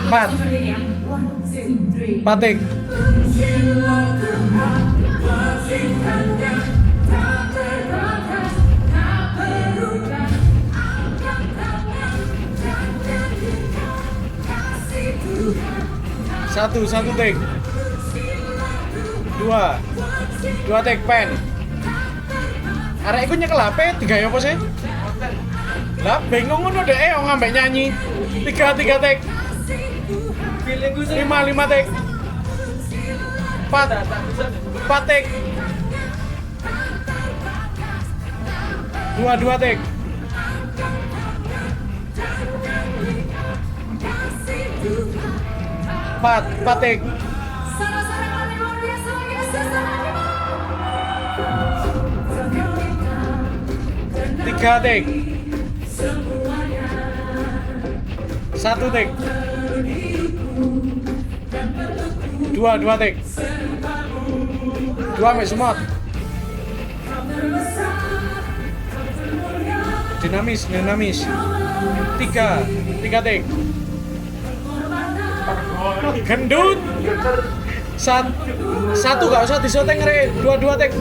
Empat. Patik. Satu take. Dua take pen. Arek iku nyekel HP tiga ya apa sih? Lah bingung ngono deh, ngambek nyanyi. Tiga take. Lima take. Empat take. Dua take. Empat take. Tiga take. Satu take. Dua take. Dua ambil semut. Dinamis. Tiga take. Gendut. Satu gak usah disoteng rek. Dua take.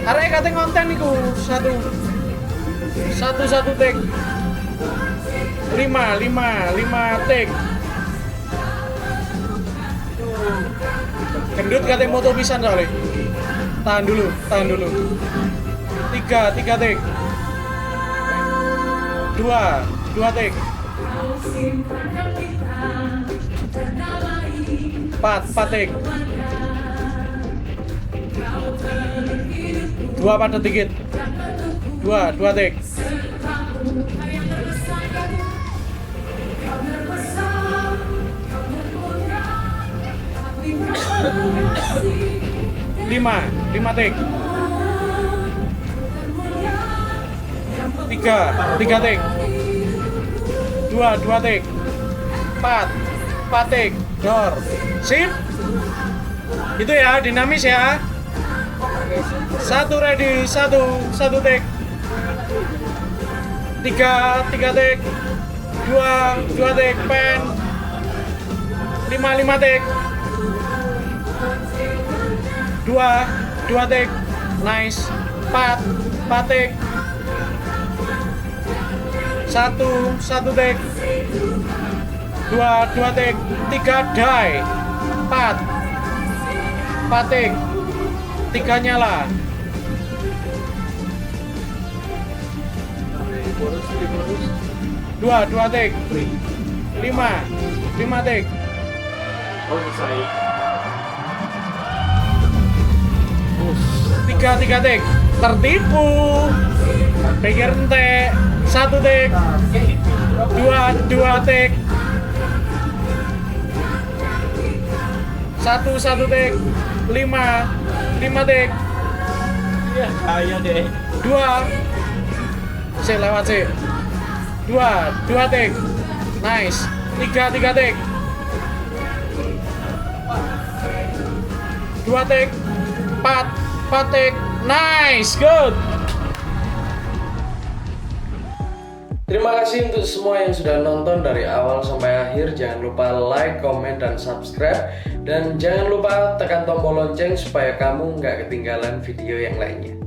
Arek kate ngonten niku. Satu take. Lima take. Gendut kate moto pisan soalnya. Tahan dulu. Tiga take. Dua take. Empat take. Dua pada dikit. Dua take. Lima take. Tiga take. Dua take. Empat take. Dor. Sip. Itu ya, dinamis ya. Satu ready, satu take. Tiga take. Dua take pen. Lima take. Dua take. Nice. Empat take. Satu take. Dua take. Tiga die. Empat take. Tiga nyala. Dua take. Lima take. Tiga take. Tertipu. Pikir ente. Satu take. Dua take. Satu take. Lima take. Ya kaya deh. Lewat sih. Dua take. Nice. Tiga take. Dua take. Empat take. Nice, good. Terima kasih untuk semua yang sudah nonton dari awal sampai akhir. Jangan lupa like, comment, dan subscribe. Dan jangan lupa tekan tombol lonceng supaya kamu nggak ketinggalan video yang lainnya.